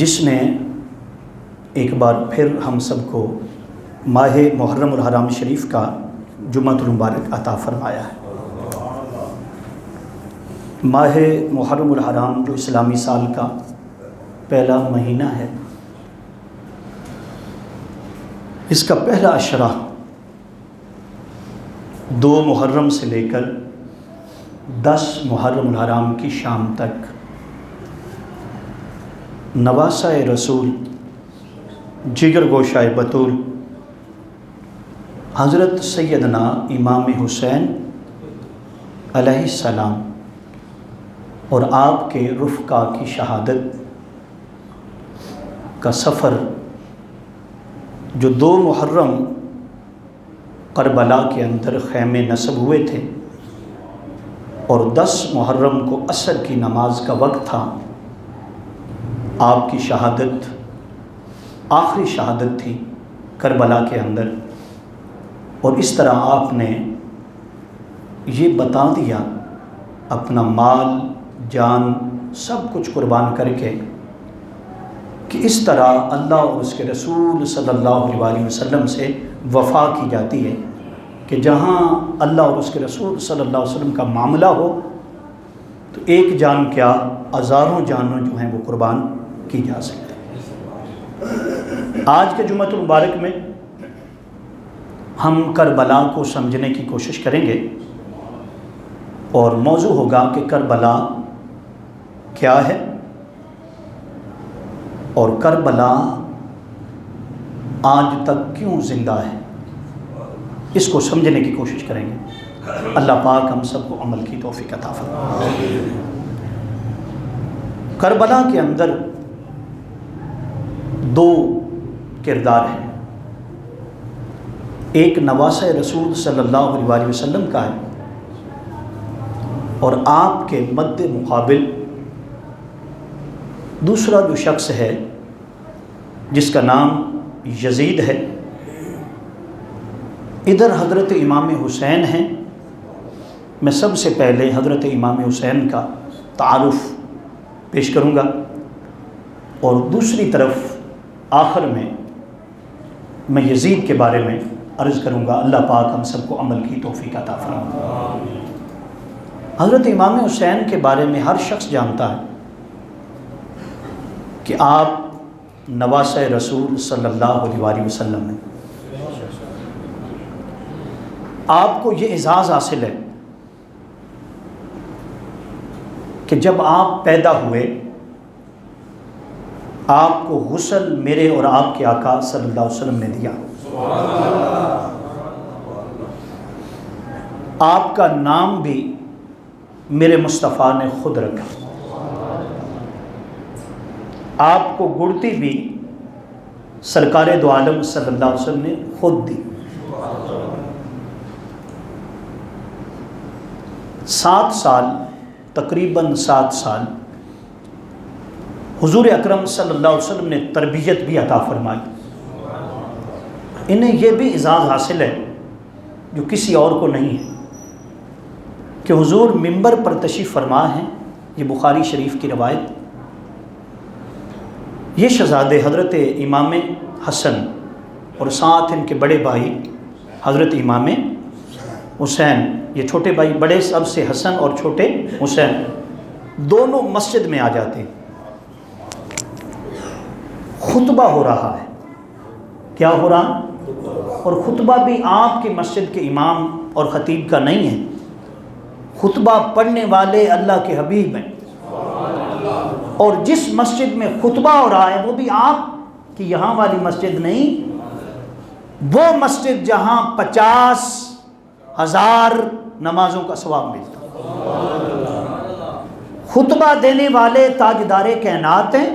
جس نے ایک بار پھر ہم سب کو ماہ محرم الحرام شریف کا جمعۃ المبارک عطا فرمایا ہے۔ ماہ محرم الحرام جو اسلامی سال کا پہلا مہینہ ہے، اس کا پہلا عشرہ 2 محرم سے لے کر 10 محرم الحرام کی شام تک نواسہ رسول جگر گوشہ بطول حضرت سیدنا امام حسین علیہ السلام اور آپ کے رفقا کی شہادت کا سفر جو 2 محرم کربلا کے اندر خیمے نصب ہوئے تھے اور 10 محرم کو عصر کی نماز کا وقت تھا، آپ کی شہادت آخری شہادت تھی کربلا کے اندر، اور اس طرح آپ نے یہ بتا دیا اپنا مال جان سب کچھ قربان کر کے کہ اس طرح اللہ اور اس کے رسول صلی اللہ علیہ وسلم سے وفا کی جاتی ہے کہ جہاں اللہ اور اس کے رسول صلی اللہ علیہ وسلم کا معاملہ ہو تو ایک جان کیا ہزاروں جانوں جو ہیں وہ قربان کی جا سکتے ہیں۔ آج کے جمعۃ المبارک میں ہم کربلا کو سمجھنے کی کوشش کریں گے اور موضوع ہوگا کہ کربلا کیا ہے اور کربلا آج تک کیوں زندہ ہے، اس کو سمجھنے کی کوشش کریں گے۔ اللہ پاک ہم سب کو عمل کی توفیق عطا فرمائے۔ کربلا کے اندر 2 کردار ہیں، ایک نواسہ رسول صلی اللہ علیہ وسلم کا ہے اور آپ کے مد مقابل دوسرا جو شخص ہے جس کا نام یزید ہے، ادھر حضرت امام حسین ہیں۔ میں سب سے پہلے حضرت امام حسین کا تعارف پیش کروں گا اور دوسری طرف آخر میں یزید کے بارے میں عرض کروں گا۔ اللہ پاک ہم سب کو عمل کی توفیق عطا فرمائے۔ حضرت امام حسین کے بارے میں ہر شخص جانتا ہے کہ آپ نواسہ رسول صلی اللہ علیہ وسلم ہیں۔ آپ کو یہ اعزاز حاصل ہے کہ جب آپ پیدا ہوئے آپ کو غسل میرے اور آپ کے آقا صلی اللہ علیہ وسلم نے دیا۔ آپ کا نام بھی میرے مصطفیٰ نے خود رکھا، آپ کو گڑتی بھی سرکار دو عالم صلی اللہ علیہ وسلم نے خود دی۔ 7 سال تقریباً 7 سال حضور اکرم صلی اللہ علیہ وسلم نے تربیت بھی عطا فرمائی۔ انہیں یہ بھی اعزاز حاصل ہے جو کسی اور کو نہیں ہے کہ حضور منبر پر تشریف فرما ہیں، یہ بخاری شریف کی روایت۔ یہ شہزادے حضرت امام حسن اور ساتھ ان کے بڑے بھائی حضرت امام حسین، یہ چھوٹے بھائی بڑے سب سے حسن اور چھوٹے حسین، دونوں مسجد میں آ جاتے ہیں۔ خطبہ ہو رہا ہے، کیا ہو رہا؟ اور خطبہ بھی آپ کی مسجد کے امام اور خطیب کا نہیں ہے، خطبہ پڑھنے والے اللہ کے حبیب ہیں، اور جس مسجد میں خطبہ ہو رہا ہے وہ بھی آپ کی یہاں والی مسجد نہیں، وہ مسجد جہاں 50,000 نمازوں کا ثواب ملتا۔ خطبہ دینے والے تاجدار کائنات ہیں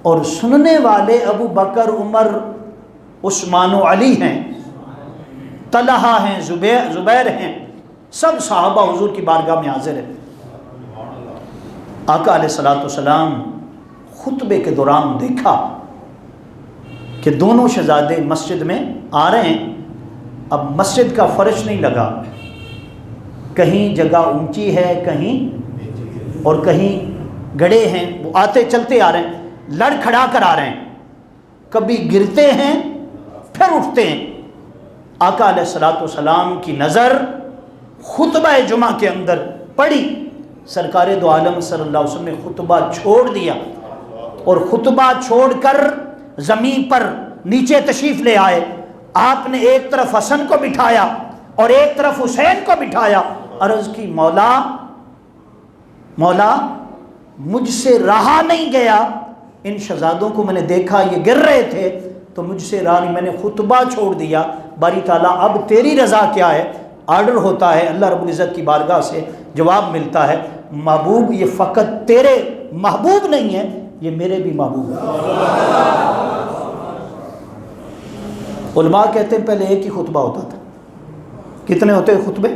اور سننے والے ابو بکر عمر عثمان و علی ہیں، طلحہ ہیں، زبیر ہیں، سب صحابہ حضور کی بارگاہ میں حاضر ہیں۔ آقا علیہ السلام خطبے کے دوران دیکھا کہ دونوں شہزادے مسجد میں آ رہے ہیں۔ اب مسجد کا فرش نہیں لگا، کہیں جگہ اونچی ہے، کہیں اور کہیں گڑھے ہیں، وہ آتے چلتے آ رہے ہیں۔ لڑکھڑا کر آ رہے ہیں، کبھی گرتے ہیں پھر اٹھتے ہیں۔ آقا علیہ الصلوۃ والسلام کی نظر خطبہ جمعہ کے اندر پڑی، سرکار دو عالم صلی اللہ علیہ وسلم نے خطبہ چھوڑ دیا اور خطبہ چھوڑ کر زمین پر نیچے تشریف لے آئے۔ آپ نے ایک طرف حسن کو بٹھایا اور ایک طرف حسین کو بٹھایا، عرض کی مولا مولا مجھ سے رہا نہیں گیا، ان شہزادوں کو میں نے دیکھا یہ گر رہے تھے تو مجھ سے رہا نہیں، میں نے خطبہ چھوڑ دیا۔ باری تعالیٰ اب تیری رضا کیا ہے؟ آرڈر ہوتا ہے اللہ رب العزت کی بارگاہ سے، جواب ملتا ہے محبوب یہ فقط تیرے محبوب نہیں ہے، یہ میرے بھی محبوب ہیں۔ علماء کہتے ہیں پہلے ایک ہی خطبہ ہوتا تھا، کتنے ہوتے ہیں خطبے؟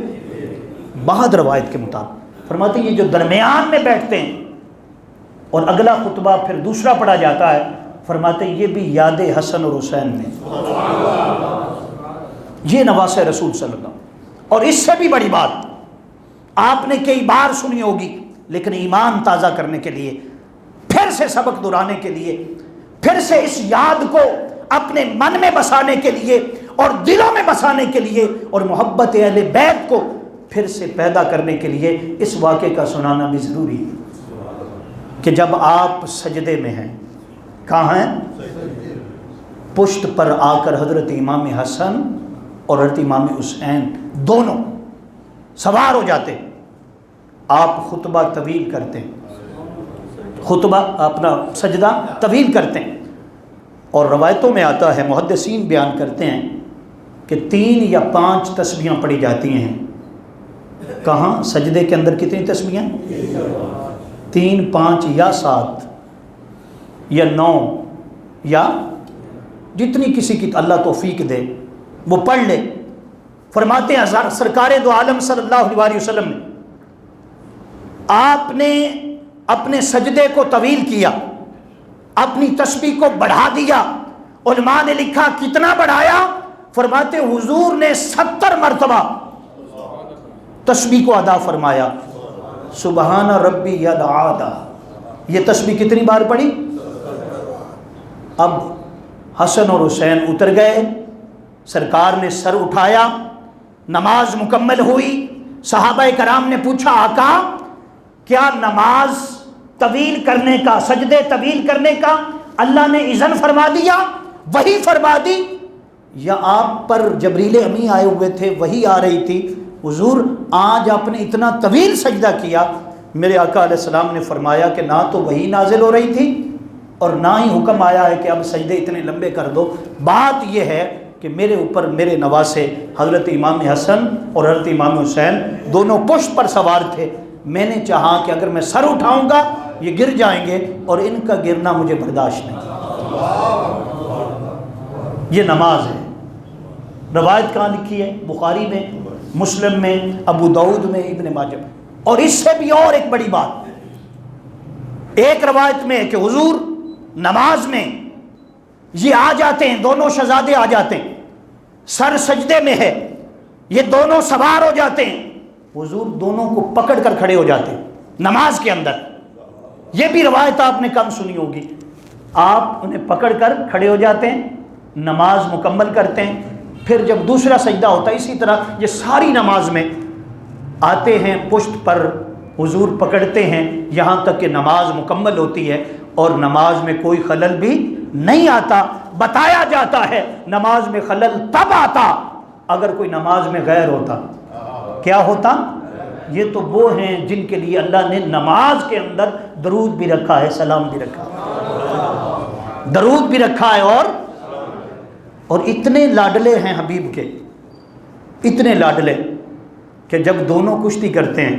بعض روایت کے مطابق فرماتے ہیں یہ جو درمیان میں بیٹھتے ہیں اور اگلا خطبہ پھر دوسرا پڑھا جاتا ہے، فرماتے ہیں یہ بھی یاد حسن اور حسین میں، یہ نواسہ رسول صلی اللہ علیہ وسلم۔ اور اس سے بھی بڑی بات آپ نے کئی بار سنی ہوگی، لیکن ایمان تازہ کرنے کے لیے، پھر سے سبق دہرانے کے لیے، پھر سے اس یاد کو اپنے من میں بسانے کے لیے اور دلوں میں بسانے کے لیے اور محبت اہل بیت کو پھر سے پیدا کرنے کے لیے اس واقعے کا سنانا بھی ضروری ہے کہ جب آپ سجدے میں ہیں، کہاں ہیں؟ پشت پر آ کر حضرت امام حسن اور حضرت امام حسین دونوں سوار ہو جاتے، آپ خطبہ طویل کرتے ہیں، خطبہ اپنا سجدہ طویل کرتے ہیں، اور روایتوں میں آتا ہے، محدثین بیان کرتے ہیں کہ 3 یا 5 تسبیحاں پڑھی جاتی ہیں۔ کہاں؟ سجدے کے اندر کتنی تسبیحاں؟ 3، 5 یا 7 یا 9 یا جتنی کسی کی اللہ توفیق دے وہ پڑھ لے۔ فرماتے ہیں سرکار دو عالم صلی اللہ علیہ وسلم نے آپ نے اپنے سجدے کو طویل کیا، اپنی تسبیح کو بڑھا دیا۔ علماء نے لکھا کتنا بڑھایا؟ فرماتے حضور نے 70 مرتبہ تسبیح کو ادا فرمایا، سبحان ربی الاعلی۔ یہ تسبیح کتنی بار پڑھی؟ اب حسن اور حسین اتر گئے، سرکار نے سر اٹھایا، نماز مکمل ہوئی۔ صحابہ کرام نے پوچھا آقا کیا نماز طویل کرنے کا، سجدے طویل کرنے کا اللہ نے اذن فرما دیا، وہی فرما دی، یا آپ پر جبریل امی آئے ہوئے تھے، وہی آ رہی تھی؟ حضور آج آپ نے اتنا طویل سجدہ کیا۔ میرے آقا علیہ السلام نے فرمایا کہ نہ تو وہی نازل ہو رہی تھی اور نہ ہی حکم آیا ہے کہ اب سجدے اتنے لمبے کر دو۔ بات یہ ہے کہ میرے اوپر میرے نواسے حضرت امام حسن اور حضرت امام حسین دونوں پشت پر سوار تھے، میں نے چاہا کہ اگر میں سر اٹھاؤں گا یہ گر جائیں گے اور ان کا گرنا مجھے برداشت نہیں۔ یہ نماز ہے۔ روایت کہاں لکھی ہے؟ بخاری میں، مسلم میں، ابو داؤد میں، ابن ماجہ میں۔ اور اس سے بھی اور ایک بڑی بات، ایک روایت میں کہ حضور نماز میں یہ آ جاتے ہیں، دونوں شہزادے آ جاتے ہیں، سر سجدے میں ہے، یہ دونوں سوار ہو جاتے ہیں، حضور دونوں کو پکڑ کر کھڑے ہو جاتے ہیں نماز کے اندر۔ یہ بھی روایت آپ نے کم سنی ہوگی، آپ انہیں پکڑ کر کھڑے ہو جاتے ہیں، نماز مکمل کرتے ہیں، پھر جب دوسرا سجدہ ہوتا ہے اسی طرح یہ ساری نماز میں آتے ہیں، پشت پر حضور پکڑتے ہیں یہاں تک کہ نماز مکمل ہوتی ہے، اور نماز میں کوئی خلل بھی نہیں آتا۔ بتایا جاتا ہے نماز میں خلل تب آتا اگر کوئی نماز میں غیر ہوتا۔ کیا ہوتا؟ یہ تو وہ ہیں جن کے لیے اللہ نے نماز کے اندر درود بھی رکھا ہے، سلام بھی رکھا ہے، درود بھی رکھا ہے، اور اتنے لاڈلے ہیں حبیب کے، اتنے لاڈلے کہ جب دونوں کشتی کرتے ہیں،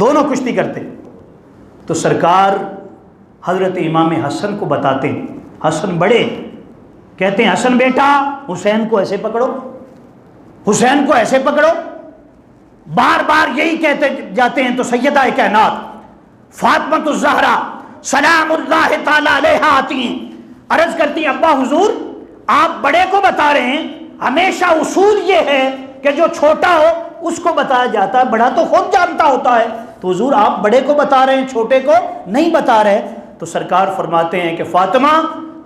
دونوں کشتی کرتے ہیں تو سرکار حضرت امام حسن کو بتاتے ہیں، حسن بڑے، کہتے ہیں حسن بیٹا حسین کو ایسے پکڑو، حسین کو ایسے پکڑو، بار بار یہی کہتے جاتے ہیں۔ تو سیدہ کائنات فاطمہ الزہرا سلام اللہ تعالی علیہا آتی ہیں، عرض کرتی ہیں ابا حضور آپ بڑے کو بتا رہے ہیں، ہمیشہ اصول یہ ہے کہ جو چھوٹا ہو اس کو بتایا جاتا ہے، بڑا تو خود جانتا ہوتا ہے، تو حضور آپ بڑے کو بتا رہے ہیں چھوٹے کو نہیں بتا رہے۔ تو سرکار فرماتے ہیں کہ فاطمہ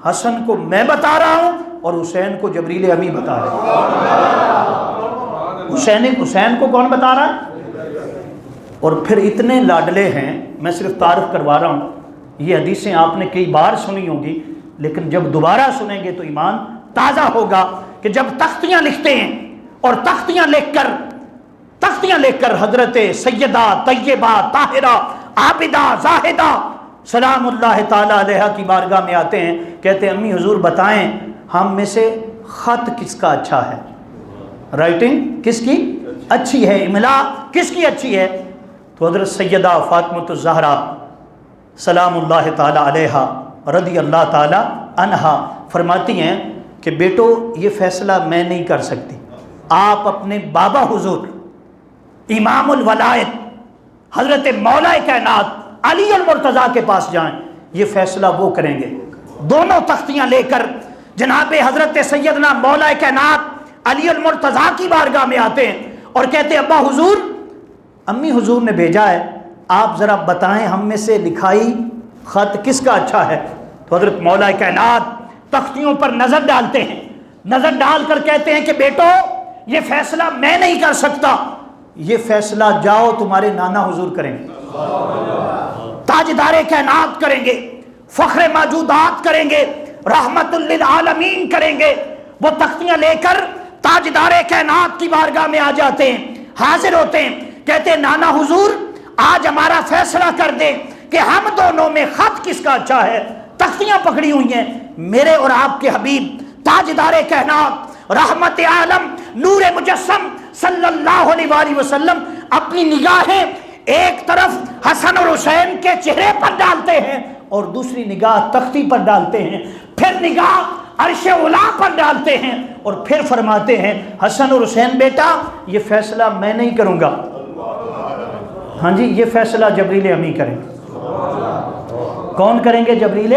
حسن کو میں بتا رہا ہوں اور حسین کو جبریل امی بتا رہا ہے۔ حسین کو کون بتا رہا ہے؟ اور پھر اتنے لاڈلے ہیں، میں صرف تعارف کروا رہا ہوں، یہ حدیثیں آپ نے کئی بار سنی ہوں گی، لیکن جب دوبارہ سنیں گے تو ایمان تازہ ہوگا کہ جب تختیاں لکھتے ہیں اور تختیاں لکھ کر حضرت سیدہ طیبہ طاہرہ عابدہ زاہدہ سلام اللہ تعالی علیہ کی بارگاہ میں آتے ہیں، کہتے ہیں امی حضور بتائیں ہم میں سے خط کس کا اچھا ہے، رائٹنگ کس کی اچھی ہے، املا کس کی اچھی ہے؟ تو حضرت سیدہ فاطمہ الزہرا سلام اللہ تعالی علیہ رضی اللہ تعالی عنہا فرماتی ہیں کہ بیٹو یہ فیصلہ میں نہیں کر سکتی، آپ اپنے بابا حضور امام الولایت حضرت مولا کائنات علی المرتضیٰ کے پاس جائیں، یہ فیصلہ وہ کریں گے۔ دونوں تختیاں لے کر جناب حضرت سیدنا مولا کائنات علی المرتضیٰ کی بارگاہ میں آتے ہیں اور کہتے ہیں ابا حضور امی حضور نے بھیجا ہے، آپ ذرا بتائیں ہم میں سے لکھائی خط کس کا اچھا ہے؟ تو حضرت مولا کائنات تختیوں پر نظر ڈالتے ہیں، نظر ڈال کر کہتے ہیں کہ بیٹو یہ فیصلہ میں نہیں کر سکتا، یہ فیصلہ جاؤ تمہارے نانا حضور کریں گے، تاجدار کائنات کریں گے، فخر موجودات کریں گے، رحمت للعالمین کریں گے۔ وہ تختیاں لے کر تاجدار کائنات کی بارگاہ میں آ جاتے ہیں، حاضر ہوتے ہیں، کہتے ہیں نانا حضور آج ہمارا فیصلہ کر دیں کہ ہم دونوں میں خط کس کا اچھا ہے۔ تختیاں پکڑی ہوئی ہیں، میرے اور آپ کے حبیب تاجدار کائنات رحمت عالم نور مجسم صلی اللہ علیہ وآلہ وسلم اپنی نگاہیں ایک طرف حسن اور حسین کے چہرے پر ڈالتے ہیں اور دوسری نگاہ تختی پر ڈالتے ہیں، پھر نگاہ عرش اولا پر ڈالتے ہیں اور پھر فرماتے ہیں حسن اور حسین بیٹا یہ فیصلہ میں نہیں کروں گا، ہاں جی یہ فیصلہ جبریل امی کریں گے۔ کون کریں گے؟ جبریل۔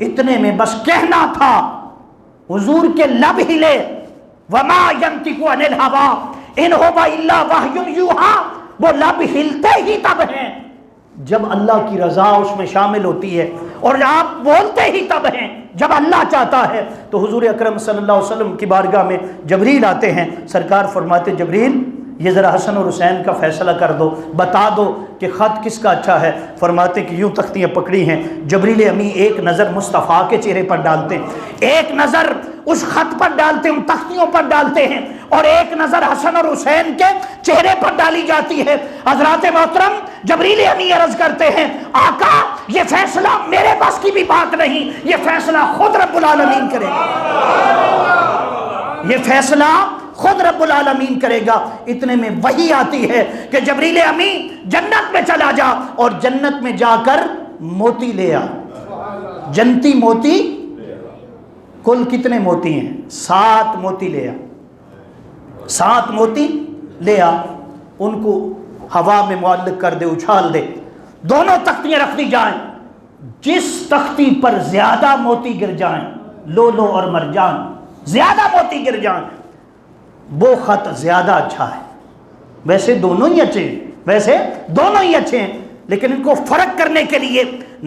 اتنے میں بس کہنا تھا، حضور کے لب ہلے، وما ينطق عن الهوى ان هو الا وحی یوحی، وہ لب ہلتے ہی تب ہیں جب اللہ کی رضا اس میں شامل ہوتی ہے، اور آپ بولتے ہی تب ہیں جب اللہ چاہتا ہے۔ تو حضور اکرم صلی اللہ علیہ وسلم کی بارگاہ میں جبریل آتے ہیں، سرکار فرماتے جبریل یہ ذرا حسن اور حسین کا فیصلہ کر دو، بتا دو کہ خط کس کا اچھا ہے۔ فرماتے کہ یوں تختیاں پکڑی ہیں، جبریل امی ایک نظر مصطفیٰ کے چہرے پر ڈالتے ہیں، ایک نظر اس خط پر ڈالتے ہیں، ان تختیوں پر ڈالتے ہیں، اور ایک نظر حسن اور حسین کے چہرے پر ڈالی جاتی ہے۔ حضرات محترم جبریل امی عرض کرتے ہیں آقا یہ فیصلہ میرے بس کی بھی بات نہیں، یہ فیصلہ خود رب العالمین کرے گا، یہ فیصلہ خود رب العالمین کرے گا۔ اتنے میں وحی آتی ہے کہ جبریل امی جنت میں چلا جا، اور جنت میں جا کر موتی لے آ، جنتی موتی، کل کتنے موتی ہیں؟ 7 موتی لے آ، 7 موتی لے آ، ان کو ہوا میں معلق کر دے، اچھال دے، دونوں تختیاں رکھ دی جائیں، جس تختی پر زیادہ موتی گر جائیں، لولو اور مرجان زیادہ موتی گر جائیں، وہ خط زیادہ اچھا ہے۔ ویسے دونوں ہی اچھے ہیں، لیکن ان کو فرق کرنے کے لیے،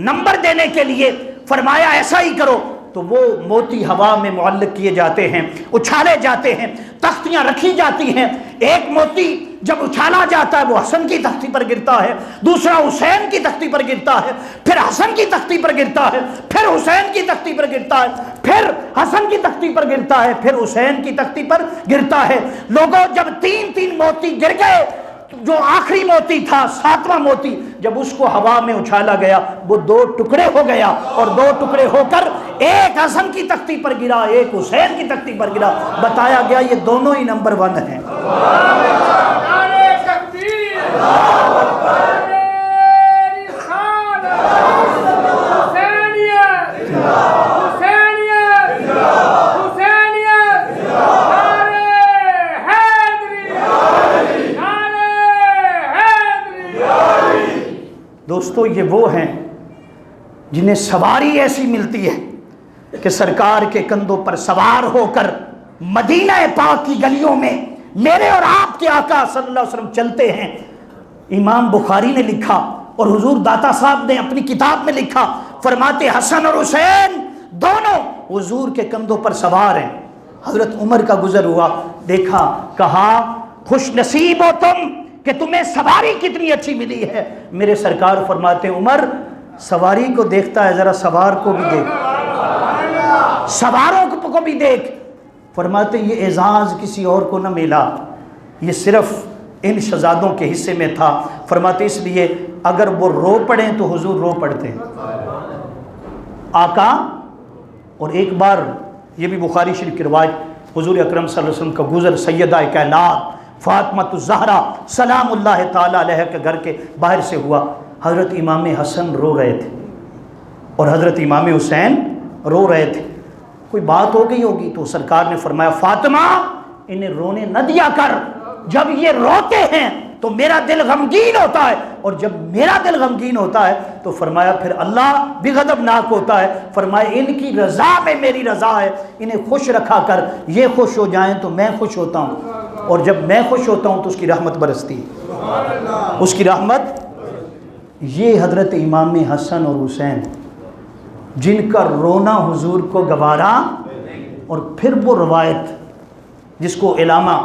نمبر دینے کے لیے فرمایا ایسا ہی کرو، تو وہ موتی ہوا میں معلق کیے جاتے ہیں، اچھالے جاتے ہیں، تختیاں رکھی جاتی ہیں۔ ایک موتی جب اچھالا جاتا ہے وہ حسن کی تختی پر گرتا ہے، دوسرا حسین کی تختی پر گرتا ہے، پھر حسن کی تختی پر گرتا ہے، پھر حسین کی تختی پر گرتا ہے، پھر حسن کی تختی پر گرتا ہے، پھر حسین کی تختی پر گرتا ہے۔ لوگوں جب 3 موتی گر گئے، جو آخری موتی تھا 7واں موتی، جب اس کو ہوا میں اچھالا گیا وہ 2 ٹکڑے ہو گیا، اور 2 ٹکڑے ہو کر ایک حسن کی تختی پر گرا، ایک حسین کی تختی پر گرا۔ بتایا گیا یہ دونوں ہی نمبر 1 ہیں۔ دوستو یہ وہ ہیں جنہیں سواری ایسی ملتی ہے کہ سرکار کے کندھوں پر سوار ہو کر مدینہ پاک کی گلیوں میں میرے اور آپ کے آقا صلی اللہ علیہ وسلم چلتے ہیں۔ امام بخاری نے لکھا اور حضور داتا صاحب نے اپنی کتاب میں لکھا، فرماتے حسن اور حسین دونوں حضور کے کندھوں پر سوار ہیں. حضرت عمر کا گزر ہوا، دیکھا، کہا خوش نصیب ہو تم کہ تمہیں سواری کتنی اچھی ملی ہے. میرے سرکار فرماتے ہیں عمر سواری کو دیکھتا ہے، ذرا سوار کو بھی دیکھ، سواروں کو بھی دیکھ. فرماتے ہیں یہ اعزاز کسی اور کو نہ ملا، یہ صرف ان شہزادوں کے حصے میں تھا. فرماتے اس لیے اگر وہ رو پڑیں تو حضور رو پڑتے آقا. اور ایک بار یہ بھی بخاری شریف کی روایت، حضور اکرم صلی اللہ علیہ وسلم کا گزر سیدہ کائنات فاطمہ الزہرا سلام اللہ تعالی علیہ کے گھر کے باہر سے ہوا. حضرت امام حسن رو رہے تھے اور حضرت امام حسین رو رہے تھے. کوئی بات ہو گئی ہوگی تو سرکار نے فرمایا فاطمہ انہیں رونے نہ دیا کر، جب یہ روتے ہیں تو میرا دل غمگین ہوتا ہے، اور جب میرا دل غمگین ہوتا ہے تو فرمایا پھر اللہ بھی غضبناک ہوتا ہے. فرمایا ان کی رضا میں میری رضا ہے، انہیں خوش رکھا کر، یہ خوش ہو جائیں تو میں خوش ہوتا ہوں، اور جب میں خوش ہوتا ہوں تو اس کی رحمت برستی ہے، اس کی رحمت. یہ حضرت امام حسن اور حسین جن کا رونا حضور کو گوارا. اور پھر وہ روایت جس کو علامہ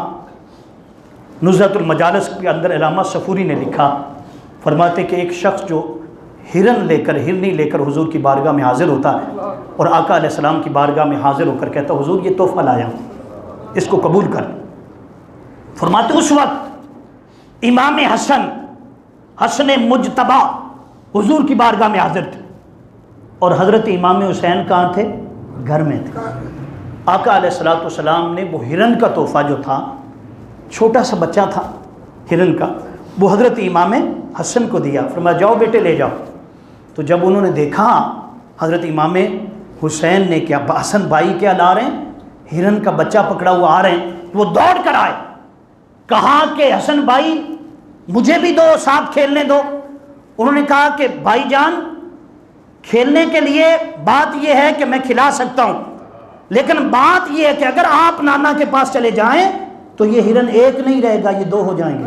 نزہۃ المجالس کے اندر علامہ صفوری نے لکھا، فرماتے کہ ایک شخص جو ہرنی لے کر حضور کی بارگاہ میں حاضر ہوتا ہے اور آقا علیہ السلام کی بارگاہ میں حاضر ہو کر کہتا حضور یہ تحفہ لایا ہوں، اس کو قبول کر. فرماتے اس وقت امام حسن مجتبی حضور کی بارگاہ میں حاضر تھے اور حضرت امام حسین کہاں تھے؟ گھر میں تھے. آقا علیہ السلام نے وہ ہرن کا تحفہ جو تھا، چھوٹا سا بچہ تھا ہرن کا، وہ حضرت امام حسن کو دیا. فرمایا جاؤ بیٹے لے جاؤ. تو جب انہوں نے دیکھا حضرت امام حسین نے کیا حسن بھائی کیا لا رہے ہیں، ہرن کا بچہ پکڑا ہوا آ رہے ہیں، وہ دوڑ کر آئے، کہا کہ حسن بھائی مجھے بھی دو، ساتھ کھیلنے دو. انہوں نے کہا کہ بھائی جان کھیلنے کے لیے بات یہ ہے کہ میں کھلا سکتا ہوں، لیکن بات یہ ہے کہ اگر آپ نانا کے پاس چلے جائیں تو یہ ہرن ایک نہیں رہے گا، یہ دو ہو جائیں گے.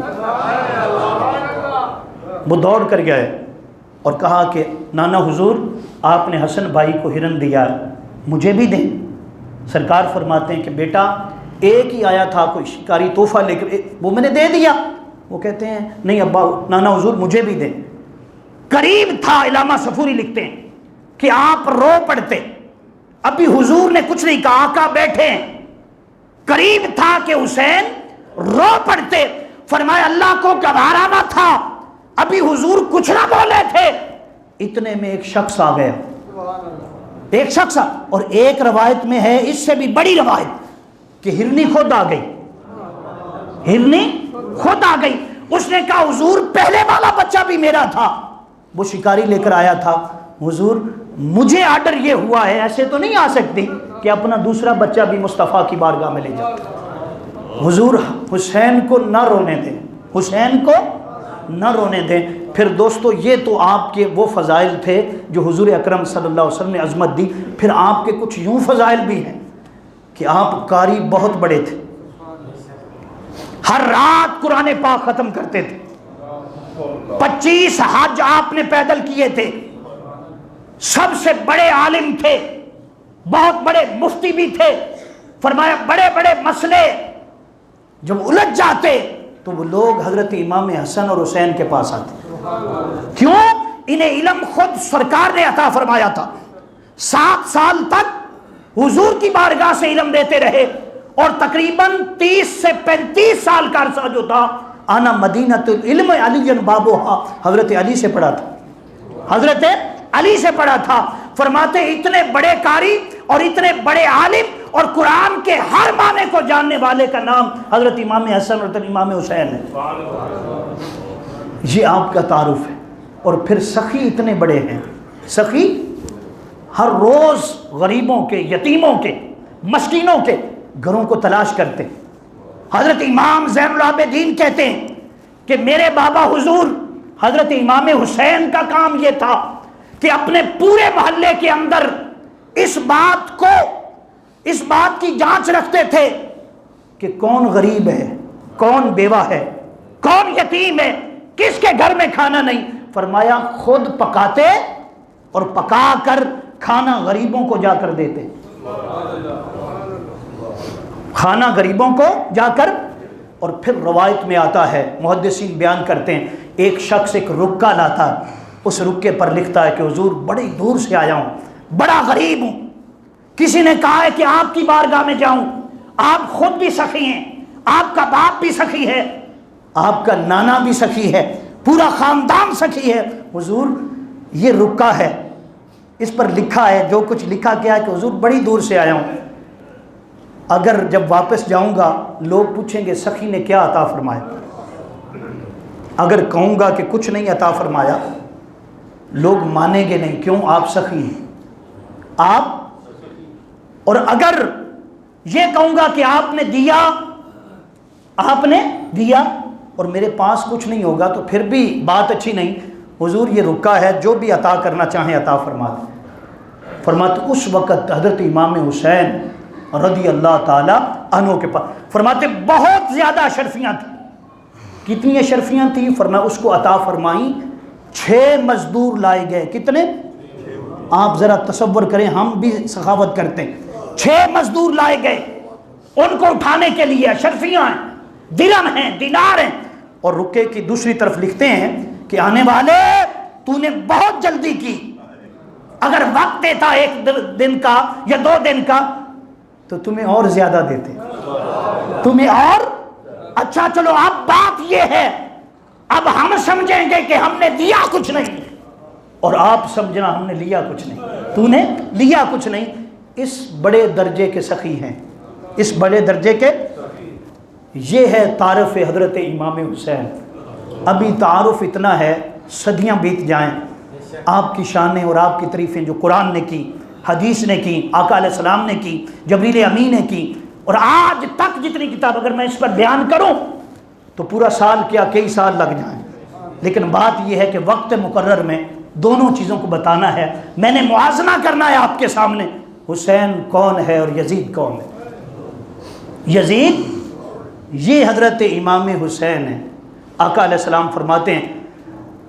وہ دوڑ کر گئے اور کہا کہ نانا حضور آپ نے حسن بھائی کو ہرن دیا ہے، مجھے بھی دیں. سرکار فرماتے ہیں کہ بیٹا ایک ہی آیا تھا کوئی شکاری تحفہ لے کر، وہ میں نے دے دیا. وہ کہتے ہیں نہیں ابا نانا حضور مجھے بھی دیں. قریب تھا، علامہ صفوری لکھتے ہیں کہ آپ رو پڑتے، ابھی حضور نے کچھ نہیں کہا، آقا بیٹھے ہیں، قریب تھا کہ حسین رو پڑتے. فرمایا اللہ کو گوارا نہ تھا، ابھی حضور کچھ نہ بولے تھے، اتنے میں ایک شخص آ گیا، ایک شخص. اور ایک روایت میں ہے اس سے بھی بڑی روایت کہ ہرنی خود آ گئی، ہرنی خود آ گئی. اس نے کہا حضور پہلے والا بچہ بھی میرا تھا، وہ شکاری لے کر آیا تھا، حضور مجھے آرڈر یہ ہوا ہے، ایسے تو نہیں آ سکتی کہ اپنا دوسرا بچہ بھی مصطفیٰ کی بارگاہ میں لے جائے. حضور حسین کو نہ رونے دیں، حسین کو نہ رونے دیں. پھر دوستو یہ تو آپ کے وہ فضائل تھے جو حضور اکرم صلی اللہ علیہ وسلم نے عظمت دی. پھر آپ کے کچھ یوں فضائل بھی ہیں کہ آپ قاری بہت بڑے تھے، ہر رات قرآن پاک ختم کرتے تھے، 25 حج آپ نے پیدل کیے تھے، سب سے بڑے عالم تھے، بہت بڑے مفتی بھی تھے. فرمایا بڑے بڑے مسئلے جب الجھ جاتے تو وہ لوگ حضرت امام حسن اور حسین کے پاس آتے. کیوں؟ انہیں علم خود سرکار نے عطا فرمایا تھا. 7 سال تک حضور کی بارگاہ سے علم دیتے رہے، اور تقریباً 30 سے 35 سال کا عرصہ جو تھا آنا مدینۃ العلم علی بابوہا، حضرت علی سے پڑھا تھا، حضرت علی سے پڑھا تھا. فرماتے اتنے بڑے قاری اور اتنے بڑے عالم اور قرآن کے ہر معنی کو جاننے والے کا نام حضرت امام حسن اور امام حسین ہے. یہ آپ کا تعارف ہے. اور پھر سخی اتنے بڑے ہیں، سخی ہر روز غریبوں کے، یتیموں کے، مسکینوں کے گھروں کو تلاش کرتے. حضرت امام زین العابدین کہتے ہیں کہ میرے بابا حضور حضرت امام حسین کا کام یہ تھا کہ اپنے پورے محلے کے اندر اس بات کی جانچ رکھتے تھے کہ کون غریب ہے، کون بیوہ ہے، کون یتیم ہے، کس کے گھر میں کھانا نہیں. فرمایا خود پکاتے اور پکا کر کھانا غریبوں کو جا کر دیتے، کھانا غریبوں کو جا کر۔ اور پھر روایت میں آتا ہے، محدثین بیان کرتے ہیں، ایک شخص ایک رکہ لاتا، اس رکے پر لکھتا ہے کہ حضور بڑی دور سے آیا ہوں، بڑا غریب ہوں، کسی نے کہا ہے کہ آپ کی بارگاہ میں جاؤں، آپ خود بھی سخی ہیں، آپ کا باپ بھی سخی ہے، آپ کا نانا بھی سخی ہے، پورا خاندان سخی ہے، حضور یہ رکہ ہے، اس پر لکھا ہے، جو کچھ لکھا گیا ہے کہ حضور بڑی دور سے آیا ہوں، اگر جب واپس جاؤں گا لوگ پوچھیں گے سخی نے کیا عطا فرمایا، اگر کہوں گا کہ کچھ نہیں عطا فرمایا لوگ مانیں گے نہیں، کیوں؟ آپ سخی ہیں آپ، اور اگر یہ کہوں گا کہ آپ نے دیا اور میرے پاس کچھ نہیں ہوگا تو پھر بھی بات اچھی نہیں، حضور یہ رکا ہے، جو بھی عطا کرنا چاہیں عطا فرما دیں۔ فرماتے اس وقت حضرت امام حسین رضی اللہ تعالی عنہ کے پاس، فرماتے بہت زیادہ اشرفیاں تھیں۔ کتنی اشرفیاں تھیں؟ فرمایا اس کو عطا فرمائیں 6 مزدور لائے گئے۔ کتنے؟ آپ ذرا تصور کریں، ہم بھی سخاوت کرتے ہیں، 6 مزدور لائے گئے ان کو اٹھانے کے لیے، اشرفیاں ہیں، درہم ہیں، دینار ہیں، اور رکے کی دوسری طرف لکھتے ہیں کہ آنے والے تو نے بہت جلدی کی، اگر وقت دیتا 1 دن کا یا 2 دن کا تو تمہیں اور زیادہ دیتے، تمہیں اور اچھا۔ چلو اب بات یہ ہے، اب ہم سمجھیں گے کہ ہم نے دیا کچھ نہیں اور آپ سمجھنا ہم نے لیا کچھ نہیں، تو نے لیا کچھ نہیں۔ اس بڑے درجے کے سخی ہیں، اس بڑے درجے کے، یہ ہے تعارف حضرت امام حسین۔ ابھی تعارف اتنا ہے، صدیاں بیت جائیں، آپ کی شانیں اور آپ کی تعریفیں جو قرآن نے کی، حدیث نے کی، آقا علیہ السلام نے کی، جبریل امین نے کی، اور آج تک جتنی کتاب اگر میں اس پر بیان کروں تو پورا سال کیا کئی سال لگ جائیں، لیکن بات یہ ہے کہ وقت مقرر میں دونوں چیزوں کو بتانا ہے، میں نے موازنہ کرنا ہے آپ کے سامنے، حسین کون ہے اور یزید کون ہے۔ یزید یہ حضرت امام حسین ہے۔ آقا علیہ السلام فرماتے ہیں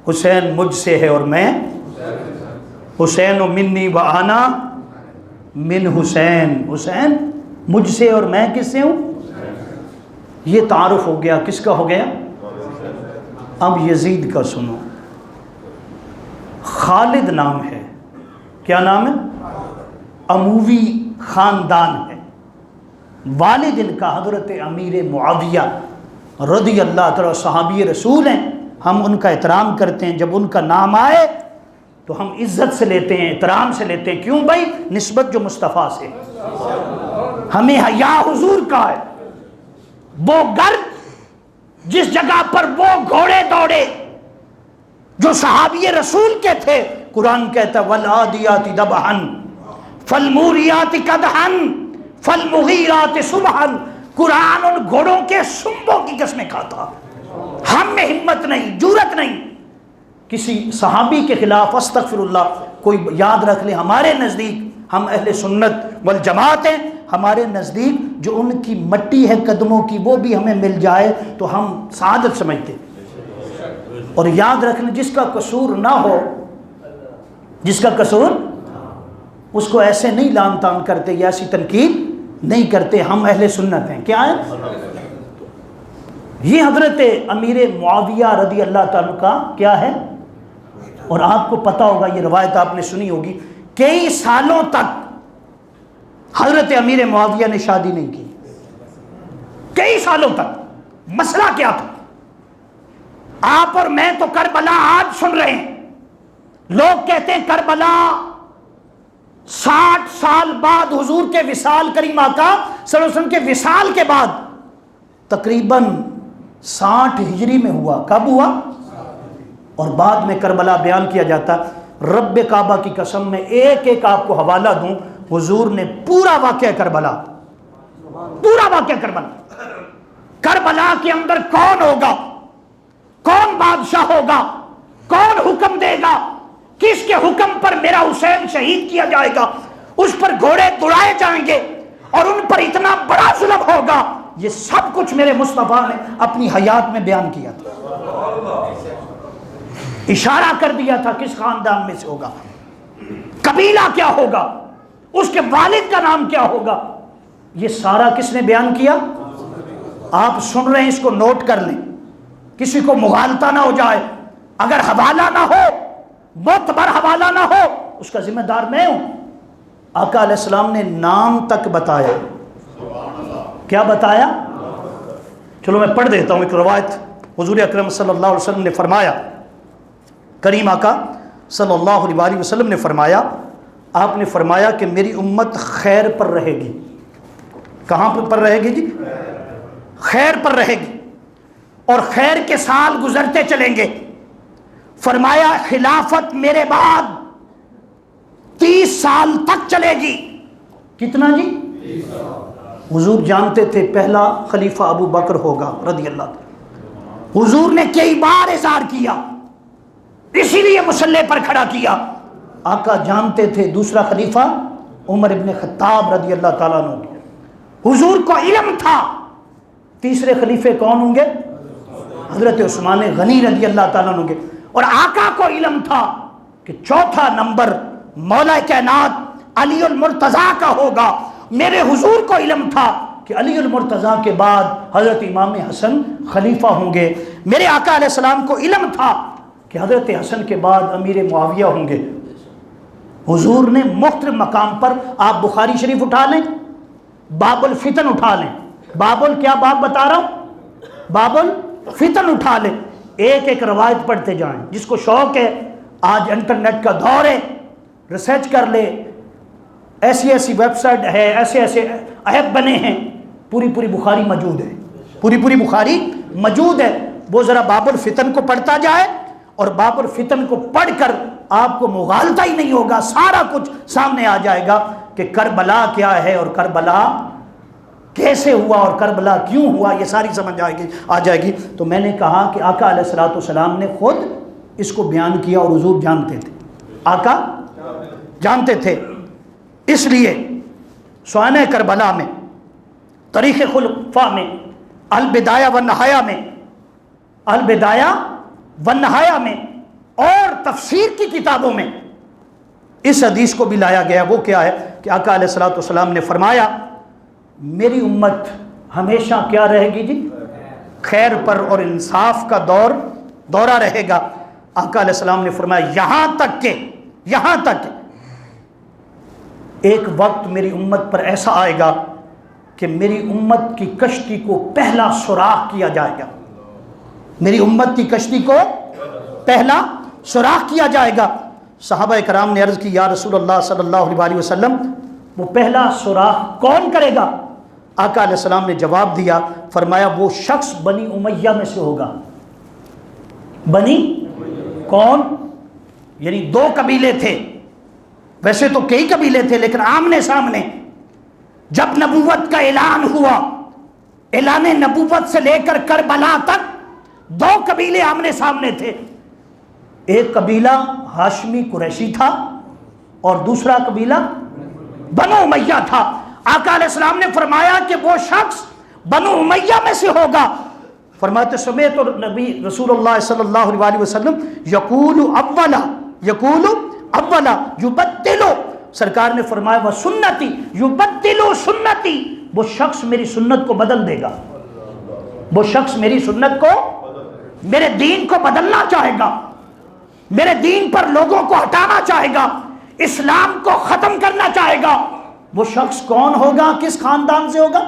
حسین مجھ سے ہے اور میں حسین و منی و آنا من حسین، حسین مجھ سے اور میں کس سے ہوں؟ یہ تعارف ہو گیا، کس کا ہو گیا؟ اب یزید کا سنو۔ خالد نام ہے، کیا نام ہے؟ اموی خاندان ہے، والد ان کا حضرت امیر معاویہ رضی اللہ تعالی صحابی رسول ہیں، ہم ان کا احترام کرتے ہیں، جب ان کا نام آئے تو ہم عزت سے لیتے ہیں، احترام سے لیتے ہیں، کیوں بھائی؟ نسبت جو مصطفیٰ سے، ہمیں حیا حضور کا ہے۔ وہ گرد جس جگہ پر وہ گھوڑے دوڑے جو صحابی رسول کے تھے، قرآن کہتا ہے والعادیات ضبحا فالموریات قدحا فالمغیرات صبحا، قرآن ان گھوڑوں کے سنبوں کی قسمیں کھاتا۔ ہم میں ہمت نہیں، جرأت نہیں کسی صحابی کے خلاف، استغفر اللہ۔ کوئی یاد رکھ لے، ہمارے نزدیک، ہم اہل سنت والجماعت ہیں، ہمارے نزدیک جو ان کی مٹی ہے قدموں کی وہ بھی ہمیں مل جائے تو ہم سعادت سمجھتے۔ اور یاد رکھ لیں جس کا قصور نہ ہو، جس کا قصور، اس کو ایسے نہیں لان تان کرتے یا ایسی تنقید نہیں کرتے، ہم اہل سنت ہیں۔ کیا ہے؟ یہ حضرت امیر معاویہ رضی اللہ تعالیٰ کا کیا ہے؟ اور آپ کو پتا ہوگا، یہ روایت آپ نے سنی ہوگی، کئی سالوں تک حضرت امیر معاویہ نے شادی نہیں کی، کئی سالوں تک۔ مسئلہ کیا تھا؟ آپ اور میں تو کربلا آج سن رہے ہیں، لوگ کہتے ہیں کربلا 60 سال بعد حضور کے وصال، کریم آقا صلی اللہ علیہ وسلم کے وصال کے بعد تقریباً 60 ہجری میں ہوا۔ کب ہوا؟ اور بعد میں کربلا بیان کیا جاتا۔ رب کعبہ کی قسم میں ایک ایک آپ کو حوالہ دوں، حضور نے پورا واقعہ کربلا، پورا واقعہ کربلا کے اندر کون ہوگا، کون بادشاہ ہوگا، کون حکم دے گا، کس کے حکم پر میرا حسین شہید کیا جائے گا، اس پر گھوڑے دوڑائے جائیں گے اور ان پر اتنا بڑا ظلم ہوگا، یہ سب کچھ میرے مصطفیٰ نے اپنی حیات میں بیان کیا تھا، اشارہ کر دیا تھا کس خاندان میں سے ہوگا۔ قبیلہ کیا ہوگا، اس کے والد کا نام کیا ہوگا، یہ سارا کس نے بیان کیا؟ آپ سن رہے ہیں، اس کو نوٹ کر لیں، کسی کو مغالطہ نہ ہو جائے۔ اگر حوالہ نہ ہو، معتبر حوالہ نہ ہو، اس کا ذمہ دار میں ہوں۔ آقا علیہ السلام نے نام تک بتایا۔ کیا بتایا؟ چلو میں پڑھ دیتا ہوں ایک روایت۔ حضور اکرم صلی اللہ علیہ وسلم نے فرمایا، کریم آقا صلی اللہ علیہ وسلم نے فرمایا، آپ نے فرمایا کہ میری امت خیر پر رہے گی۔ کہاں پر رہے گی جی؟ خیر پر رہے گی، اور خیر کے سال گزرتے چلیں گے۔ فرمایا خلافت میرے بعد 30 سال تک چلے گی۔ کتنا جی؟ 30 سال۔ حضور جانتے تھے پہلا خلیفہ ابو بکر ہوگا رضی اللہ عنہ۔ حضور نے کئی بار اظہار کیا، اسی لیے مصلی پر کھڑا کیا۔ آقا جانتے تھے دوسرا خلیفہ عمر ابن خطاب رضی اللہ تعالیٰ عنہ۔ حضور کو علم تھا تیسرے خلیفے کون ہوں گے؟ حضرت عثمان غنی رضی اللہ تعالیٰ عنہ۔ اور آقا کو علم تھا کہ چوتھا نمبر مولا کائنات علی المرتضیٰ کا ہوگا۔ میرے حضور کو علم تھا کہ علی المرتضیٰ کے بعد حضرت امام حسن خلیفہ ہوں گے۔ میرے آقا علیہ السلام کو علم تھا کہ حضرت حسن کے بعد امیر معاویہ ہوں گے۔ حضور نے مختلف مقام پر، آپ بخاری شریف اٹھا لیں، باب الفتن اٹھا لیں، باب کیا باب بتا رہا ہوں؟ باب الفتن اٹھا لیں، ایک ایک روایت پڑھتے جائیں۔ جس کو شوق ہے، آج انٹرنیٹ کا دور ہے، ریسرچ کر لے، ایسی ایسی ویب سائٹ ہے، ایسے ایسے ایپ بنے ہیں، پوری بخاری موجود ہے، پوری بخاری موجود ہے۔ وہ ذرا باب الفتن کو پڑھتا جائے، اور باب الفتن کو پڑھ کر آپ کو مغالطہ ہی نہیں ہوگا، سارا کچھ سامنے آ جائے گا کہ کربلا کیا ہے، اور کربلا کیسے ہوا، اور کربلا کیوں ہوا، یہ ساری سمجھ آ جائے گی۔ تو میں نے کہا کہ آقا علیہ الصلوۃ والسلام نے خود اس کو بیان کیا، اور حضور جانتے تھے، آقا جانتے تھے۔ اس لیے سوانح کربلا میں، تاریخ خلفاء میں، البدایہ والنہایہ میں، البدایہ والنہایہ میں، اور تفسیر کی کتابوں میں اس حدیث کو بھی لایا گیا۔ وہ کیا ہے کہ آقا علیہ الصلوۃ والسلام نے فرمایا میری امت ہمیشہ کیا رہے گی جی؟ خیر پر اور انصاف کا دورہ رہے گا۔ آقا علیہ السلام نے فرمایا یہاں تک کہ ایک وقت میری امت پر ایسا آئے گا کہ میری امت کی کشتی کو پہلا سوراخ کیا جائے گا۔ میری امت کی کشتی کو پہلا سوراخ کیا جائے گا۔ صحابہ کرام نے عرض کی یا رسول اللہ صلی اللہ علیہ وسلم، وہ پہلا سوراخ کون کرے گا؟ آقا علیہ السلام نے جواب دیا، فرمایا وہ شخص بنی امیہ میں سے ہوگا۔ بنی کون؟ یعنی 2 قبیلے تھے، ویسے تو کئی قبیلے تھے، لیکن آمنے سامنے جب نبوت کا اعلان ہوا، اعلان نبوت سے لے کر کربلا تک 2 قبیلے آمنے سامنے تھے۔ ایک قبیلہ ہاشمی قریشی تھا، اور دوسرا قبیلہ بنو امیہ تھا۔ آقا علیہ السلام نے فرمایا کہ وہ شخص بنو امیہ میں سے ہوگا۔ فرماتے سمیت نبی رسول اللہ صلی اللہ علیہ وسلم یقول اولا یبدل، سرکار نے فرمایا وہ سنتی یبدل سنتی، وہ شخص میری سنت کو بدل دے گا، وہ شخص میری سنت کو، میرے دین کو بدلنا چاہے گا، میرے دین پر لوگوں کو ہٹانا چاہے گا، اسلام کو ختم کرنا چاہے گا۔ وہ شخص کون ہوگا؟ کس خاندان سے ہوگا؟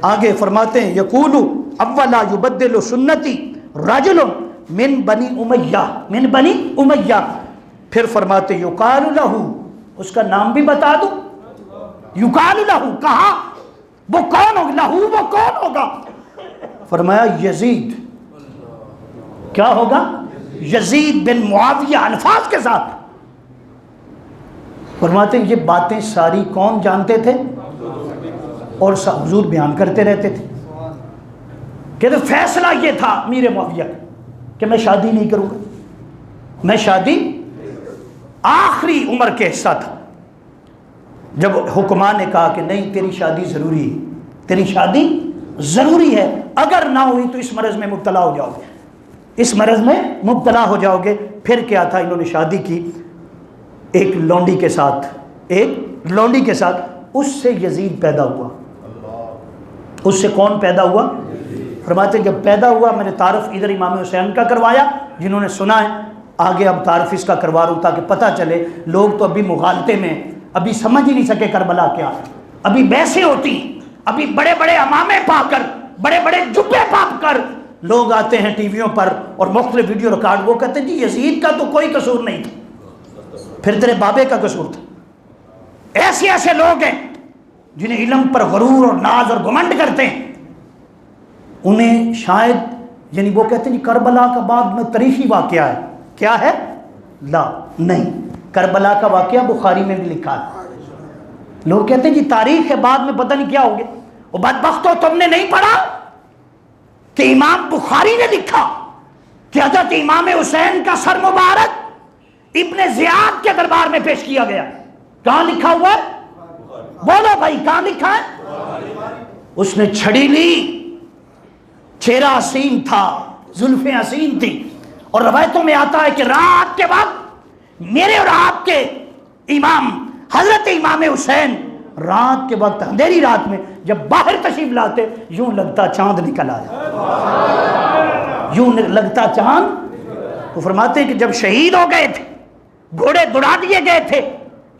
آگے فرماتے ہیں یقول اولا یبدل سنتی رجل من بنی امیہ، پھر فرماتے یقال لہ، اس کا نام بھی بتا دوں، یقال لہ، کہا وہ کون ہوگا؟ لہو وہ کون ہوگا؟ فرمایا یزید۔ کیا ہوگا؟ یزید بن معاویہ، الفاظ کے ساتھ۔ فرماتے ہیں یہ باتیں ساری کون جانتے تھے؟ اور حضور بیان کرتے رہتے تھے۔ کہتے فیصلہ یہ تھا امیر معاویہ کہ میں شادی نہیں کروں گا، میں شادی، آخری عمر کے حصہ تھا جب حکمان نے کہا کہ نہیں تیری شادی ضروری ہے، تیری شادی ضروری ہے، اگر نہ ہوئی تو اس مرض میں مبتلا ہو جاؤ گے، اس مرض میں مبتلا ہو جاؤ گے۔ پھر کیا تھا؟ انہوں نے شادی کی۔ ایک لونڈی کے ساتھ اس سے یزید پیدا ہوا. اس سے کون پیدا ہوا؟ فرماتے ہیں جب پیدا ہوا میں نے تعارف ادھر امام حسین کا کروایا، جنہوں نے سنا ہے آگے اب تعارف اس کا کروا رہا ہوں تاکہ پتہ چلے. لوگ تو ابھی مغالطے میں، ابھی سمجھ ہی نہیں سکے کربلا کیا ہے. ابھی بیسیں ہوتی، ابھی بڑے بڑے امامے پا کر، بڑے بڑے جبے پا کر لوگ آتے ہیں ٹی ویوں پر اور مختلف ویڈیو ریکارڈ، وہ کہتے ہیں جی یزید کا تو کوئی قصور نہیں تھا، پھر تیرے بابے کا قصور تھا. ایسے ایسے لوگ ہیں جنہیں علم پر غرور اور ناز اور گھمنڈ کرتے ہیں، انہیں شاید یعنی وہ کہتے ہیں جی کربلا کا بعد میں تاریخی واقعہ ہے. کیا ہے؟ لا نہیں، کربلا کا واقعہ بخاری میں بھی لکھا ہے. لوگ کہتے ہیں جی تاریخ کے بعد میں پتہ نہیں کیا ہو گیا. وہ بدبختو تم نے نہیں پڑھا کہ امام بخاری نے لکھا کہ حضرت امام حسین کا سر مبارک ابن زیاد کے دربار میں پیش کیا گیا. کہاں لکھا ہوا ہے؟ بولو بھائی کہاں لکھا ہے؟ اس نے چھڑی لی، چہرہ حسین تھا، زلفیں حسین تھی، اور روایتوں میں آتا ہے کہ رات کے وقت میرے اور آپ کے امام حضرت امام حسین رات کے وقت اندھیری رات میں جب باہر تشریف لاتے یوں لگتا چاند نکل آیا، یوں لگتا چاند. تو فرماتے ہیں کہ جب شہید ہو گئے تھے، گھوڑے دوڑا دیے گئے تھے،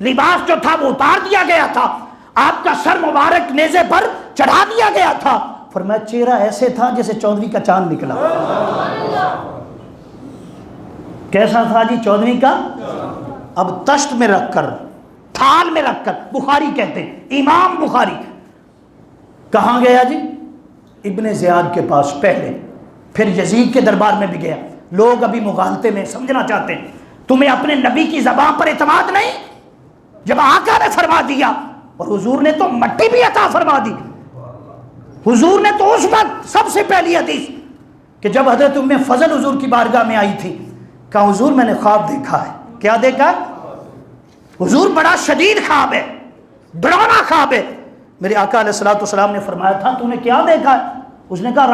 لباس جو تھا وہ اتار دیا گیا تھا، آپ کا سر مبارک نیزے پر چڑھا دیا گیا تھا، فرمایا چہرہ ایسے تھا جیسے 14ویں کا چاند نکلا. کیسا تھا جی 14ویں کا؟ اب تشت میں رکھ کر، تھال میں رکھ کر، بخاری کہتے ہیں امام بخاری. کہاں گیا جی؟ ابن زیاد کے پاس پہلے، پھر یزید کے دربار میں بھی گیا. لوگ ابھی مغالطے میں سمجھنا چاہتے ہیں تمہیں اپنے نبی کی زبان پر اعتماد نہیں؟ جب آقا نے فرما دیا، اور حضور نے تو مٹی بھی عطا فرما دی. حضور نے تو اس وقت سب سے پہلی حدیث کہ جب حضرت ام فضل حضور کی بارگاہ میں آئی تھی، کہا حضور میں نے خواب دیکھا ہے. کیا دیکھا؟ حضور بڑا شدید خواب ہے، ڈرانا خواب ہے. میرے آقا علیہ الصلوۃ والسلام نے فرمایا تھا تو نے کیا دیکھا ہے؟ اس نے کہا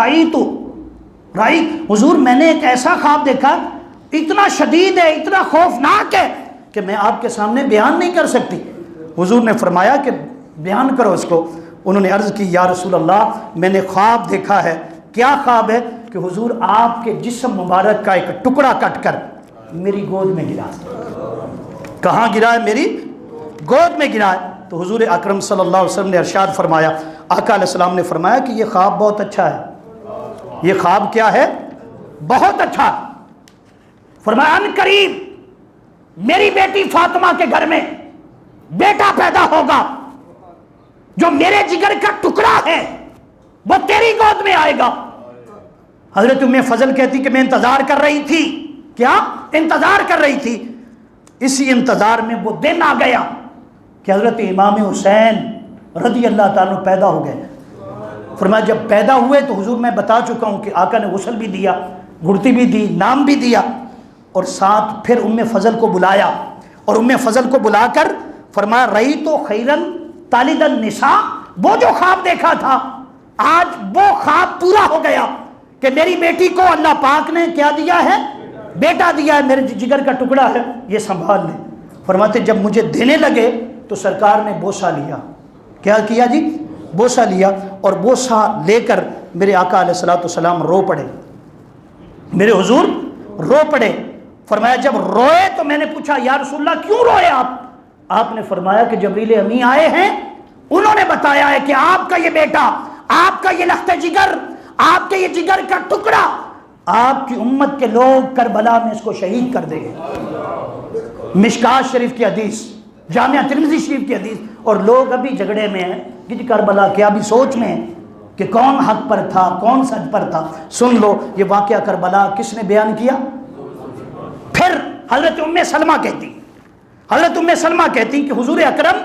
رائی حضور میں نے ایک ایسا خواب دیکھا اتنا شدید ہے، اتنا خوفناک ہے کہ میں آپ کے سامنے بیان نہیں کر سکتی. حضور نے فرمایا کہ بیان کرو اس کو. انہوں نے عرض کی یا رسول اللہ میں نے خواب دیکھا ہے. کیا خواب ہے؟ کہ حضور آپ کے جسم مبارک کا ایک ٹکڑا کٹ کر میری گود میں گرا. کہاں گرا ہے؟ میری گود میں گرا ہے. تو حضور اکرم صلی اللہ علیہ وسلم نے ارشاد فرمایا، آقا علیہ السلام نے فرمایا کہ یہ خواب بہت اچھا ہے. یہ خواب کیا ہے؟ بہت اچھا. فرمایا ان قریب میری بیٹی فاطمہ کے گھر میں بیٹا پیدا ہوگا جو میرے جگر کا ٹکڑا ہے، وہ تیری گود میں آئے گا. حضرت ام فضل کہتی کہ میں انتظار کر رہی تھی. کیا انتظار کر رہی تھی؟ اسی انتظار میں وہ دن آ گیا کہ حضرت امام حسین رضی اللہ تعالیٰ پیدا ہو گئے. فرمایا جب پیدا ہوئے تو حضور میں بتا چکا ہوں کہ آقا نے غسل بھی دیا، گڑتی بھی دی، نام بھی دیا، اور ساتھ پھر ام فضل کو بلایا، اور ام فضل کو بلا کر فرمایا رہی تو خیرن تالد النساء، وہ جو خواب دیکھا تھا آج وہ خواب پورا ہو گیا کہ میری بیٹی کو اللہ پاک نے کیا دیا ہے؟ بیٹا دیا ہے، میرے جگر کا ٹکڑا ہے، یہ سنبھال لے. فرماتے جب مجھے دینے لگے تو سرکار نے بوسہ لیا. کیا کیا جی؟ بوسہ لیا، اور بوسہ لے کر میرے آقا علیہ الصلوۃ والسلام رو پڑے، میرے حضور رو پڑے. فرمایا جب روئے تو میں نے پوچھا یا رسول اللہ کیوں روئے آپ؟ آپ نے فرمایا کہ جبریل امی آئے ہیں، انہوں نے بتایا ہے کہ آپ کا یہ بیٹا، آپ کا یہ لخت جگر، آپ کے یہ جگر کا ٹکڑا، آپ کی امت کے لوگ کربلا میں اس کو شہید کر دیں گے. مشکات شریف کی حدیث، جامعہ ترمذی شریف کی حدیث. اور لوگ ابھی جھگڑے میں ہیں کہ کربلا کیا، بھی سوچ میں ہیں کہ کون حق پر تھا، کون سچ پر تھا. سن لو یہ واقعہ کربلا کس نے بیان کیا؟ پھر حضرت ام سلمہ کہتی کہ حضور اکرم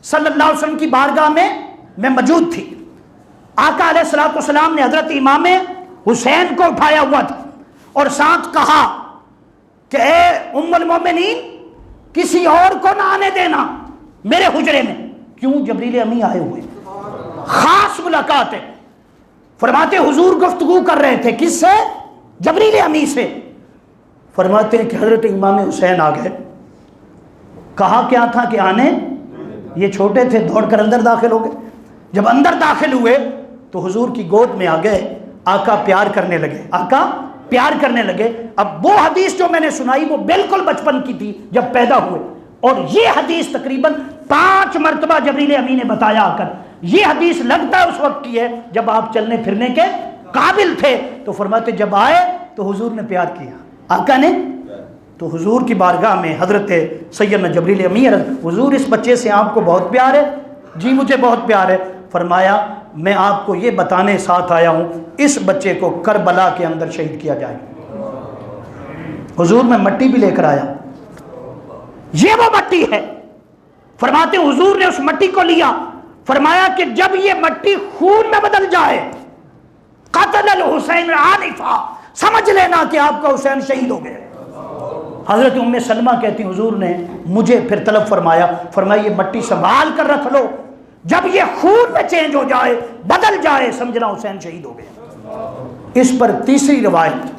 صلی اللہ علیہ وسلم کی بارگاہ میں موجود تھی. آقا علیہ الصلوۃ والسلام نے حضرت امام حسین کو اٹھایا ہوا تھا اور ساتھ کہا کہ اے ام المومنین کسی اور کو نہ آنے دینا میرے حجرے میں. کیوں؟ جبریل امی آئے ہوئے، خاص ملاقات ہے. فرماتے حضور گفتگو کر رہے تھے، کس سے؟ جبریل امی سے. فرماتے ہیں کہ حضرت امام حسین آ گئے کہا کیا تھا کہ آنے، یہ چھوٹے تھے، دوڑ کر اندر داخل ہو گئے. جب اندر داخل ہوئے تو حضور کی گود میں آ گئے. آقا پیار کرنے لگے، آقا پیار کرنے لگے. اب وہ حدیث جو میں نے سنائی وہ بالکل بچپن کی تھی جب پیدا ہوئے، اور یہ حدیث تقریباً 5 مرتبہ جبریل امین نے بتایا آ کر. یہ حدیث لگتا ہے اس وقت کی ہے جب آپ چلنے پھرنے کے قابل تھے. تو فرماتے جب آئے تو حضور نے پیار کیا، آقا نے. تو حضور کی بارگاہ میں حضرت سیدنا جبریل امین، حضور اس بچے سے آپ کو بہت پیار ہے؟ جی مجھے بہت پیار ہے. فرمایا میں آپ کو یہ بتانے ساتھ آیا ہوں، اس بچے کو کربلا کے اندر شہید کیا جائے. حضور میں مٹی بھی لے کر آیا، یہ وہ مٹی ہے. فرماتے حضور نے اس مٹی کو لیا، فرمایا کہ جب یہ مٹی خون میں بدل جائے، قتل الحسین آنفا، سمجھ لینا کہ آپ کا حسین شہید ہو گیا. حضرت ام سلمہ کہتی حضور نے مجھے پھر طلب فرمایا، فرمایا یہ مٹی سنبھال کر رکھ لو، جب یہ خون میں چینج ہو جائے، بدل جائے، سمجھنا حسین شہید ہو گیا. اس پر تیسری روایت،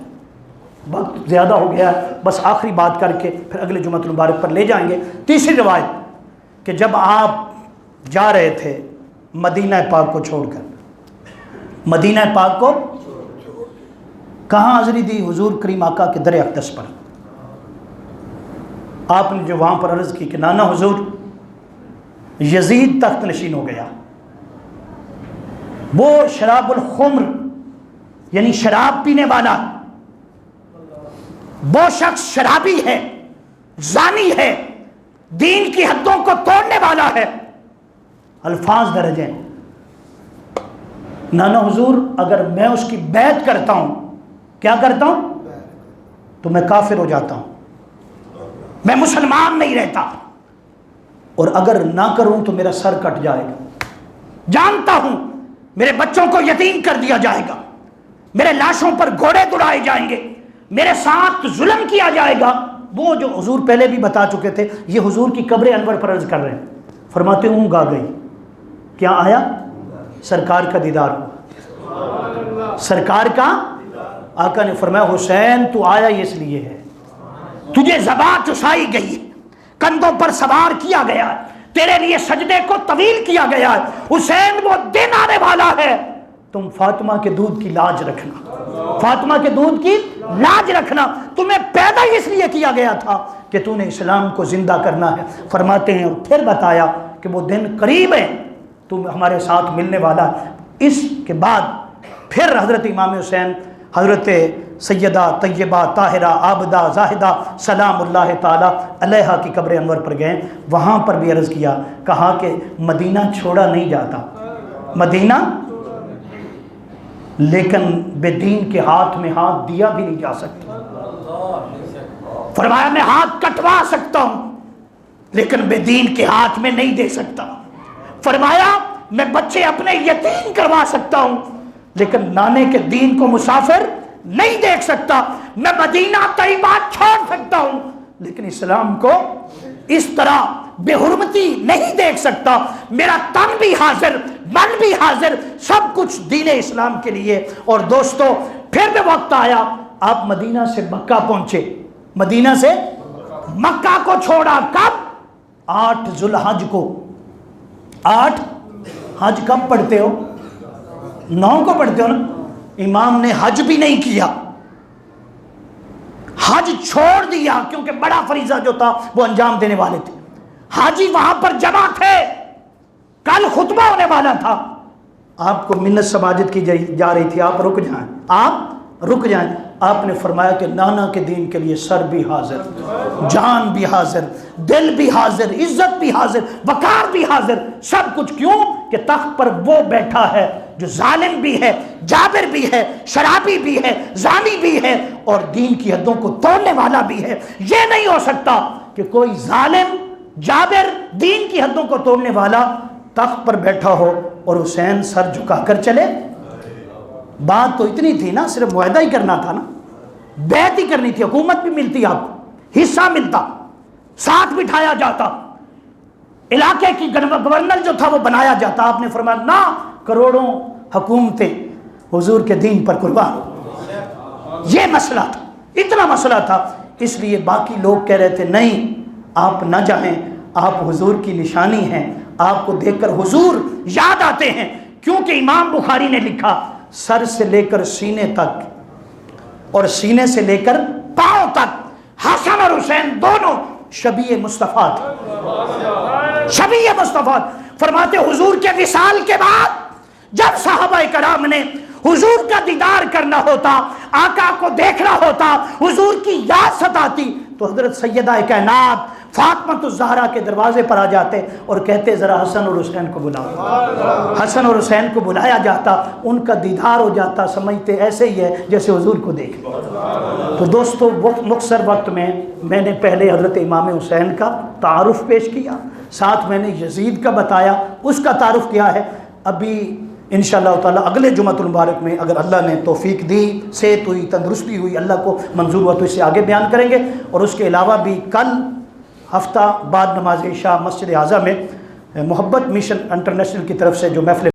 وقت زیادہ ہو گیا بس آخری بات کر کے پھر اگلے جمعہ المبارک پر لے جائیں گے. تیسری روایت کہ جب آپ جا رہے تھے مدینہ پاک کو چھوڑ کر، مدینہ پاک کو کہاں حاضری دی؟ حضور کریم آقا کے در اقدس پر. آپ نے جو وہاں پر عرض کی کہ نانا حضور یزید تخت نشین ہو گیا، وہ شراب الخمر یعنی شراب پینے والا، وہ شخص شرابی ہے، زانی ہے، دین کی حدوں کو توڑنے والا ہے. الفاظ درجے، نانا حضور اگر میں اس کی بیعت کرتا ہوں، کیا کرتا ہوں؟ تو میں کافر ہو جاتا ہوں، میں مسلمان نہیں رہتا، اور اگر نہ کروں تو میرا سر کٹ جائے گا. جانتا ہوں میرے بچوں کو یتیم کر دیا جائے گا، میرے لاشوں پر گھوڑے دوڑائے جائیں گے، میرے ساتھ ظلم کیا جائے گا. وہ جو حضور پہلے بھی بتا چکے تھے، یہ حضور کی قبر انور پر عرض کر رہے ہیں. فرماتے اونگ آ گئی، کیا آیا؟ سرکار کا دیدار ہوا، سرکار کا. آقا نے فرمایا حسین تو آیا ہی اس لیے ہے، تجھے زبان چسائی گئی، کندھوں پر سوار کیا گیا، تیرے لیے سجدے کو طویل کیا گیا ہے. حسین وہ دن آنے والا ہے، تم فاطمہ کے دودھ کی لاج رکھنا، فاطمہ کے دودھ کی لاج رکھنا. تمہیں پیدا ہی اس لیے کیا گیا تھا کہ تو نے اسلام کو زندہ کرنا ہے. فرماتے ہیں اور پھر بتایا کہ وہ دن قریب ہے، تم ہمارے ساتھ ملنے والا. اس کے بعد پھر حضرت امام حسین حضرت سیدہ طیبہ طاہرہ عابدہ زاہدہ سلام اللہ تعالی علیہا کی قبر انور پر گئے. وہاں پر بھی عرض کیا، کہا کہ مدینہ چھوڑا نہیں جاتا، مدینہ، لیکن بے دین کے ہاتھ میں ہاتھ دیا بھی نہیں جا سکتا. فرمایا میں ہاتھ کٹوا سکتا ہوں لیکن بے دین کے ہاتھ میں نہیں دے سکتا. فرمایا میں بچے اپنے یتیم کروا سکتا ہوں لیکن نانے کے دین کو مسافر نہیں دیکھ سکتا. میں مدینہ طیبہ چھوڑ سکتا ہوں لیکن اسلام کو اس طرح بے حرمتی نہیں دیکھ سکتا. میرا تن بھی حاضر، من بھی حاضر، سب کچھ دین اسلام کے لیے. اور دوستو پھر بھی وقت آیا، آپ مدینہ سے مکہ پہنچے، مدینہ سے مکہ کو چھوڑا. کب؟ 8 ذوالحج کو. 8 حج کب پڑھتے ہو؟ 9 کو پڑھتے ہو نا. امام نے حج بھی نہیں کیا، حج چھوڑ دیا کیونکہ بڑا فریضہ جو تھا وہ انجام دینے والے تھے. حاجی وہاں پر جمع تھے، کل خطبہ ہونے والا تھا. آپ کو منت سماجت کی جا رہی تھی، آپ رک جائیں، آپ رک جائیں. آپ نے فرمایا کہ نانا کے دین کے لیے سر بھی حاضر، جان بھی حاضر، دل بھی حاضر، عزت بھی حاضر، وقار بھی حاضر، سب کچھ. کیوں کہ تخت پر وہ بیٹھا ہے جو ظالم بھی ہے، جابر بھی ہے، شرابی بھی ہے، زانی بھی ہے اور دین کی حدوں کو توڑنے والا بھی ہے. یہ نہیں ہو سکتا کہ کوئی ظالم، جابر، دین کی حدوں کو توڑنے والا تخت پر بیٹھا ہو اور حسین سر جھکا کر چلے. بات تو اتنی تھی نا، صرف معاہدہ ہی کرنا تھا نا، بیعت ہی کرنی تھی، حکومت بھی ملتی، آپ کو حصہ ملتا، ساتھ بٹھایا جاتا، علاقے کی گورنر جو تھا وہ بنایا جاتا. آپ نے فرمایا نہ، کروڑوں حکومتیں حضور کے دین پر قربان. یہ مسئلہ تھا، اتنا مسئلہ تھا. اس لیے باقی لوگ کہہ رہے تھے نہیں آپ نہ جائیں، آپ حضور کی نشانی ہیں، آپ کو دیکھ کر حضور یاد آتے ہیں، کیونکہ امام بخاری نے لکھا سر سے لے کر سینے تک اور سینے سے لے کر پاؤں تک حسن اور حسین دونوں شبیہ مصطفیٰ تھے، شبیہ مصطفیٰ۔ فرماتے حضور کے وصال کے بعد جب صحابہ کرام نے حضور کا دیدار کرنا ہوتا، آقا کو دیکھنا ہوتا، حضور کی یاد ستاتی، تو حضرت سیدہ کائنات فاطمہ الزہرا کے دروازے پر آ جاتے اور کہتے ذرا حسن اور حسین کو بلاؤ۔ حسن اور حسین کو بلایا جاتا، ان کا دیدار ہو جاتا، سمجھتے ایسے ہی ہے جیسے حضور کو دیکھ لیا۔ تو دوستو مختصر وقت میں نے پہلے حضرت امام حسین کا تعارف پیش کیا، ساتھ میں نے یزید کا بتایا، اس کا تعارف کیا ہے۔ ابھی انشاءاللہ تعالیٰ اگلے جمعۃ المبارک میں اگر اللہ نے توفیق دی، صحت ہوئی، تندرستی ہوئی، اللہ کو منظور ہوا تو اس سے آگے بیان کریں گے۔ اور اس کے علاوہ بھی کل ہفتہ بعد نماز عشاء مسجد اعظم میں محبت مشن انٹرنیشنل کی طرف سے جو محفل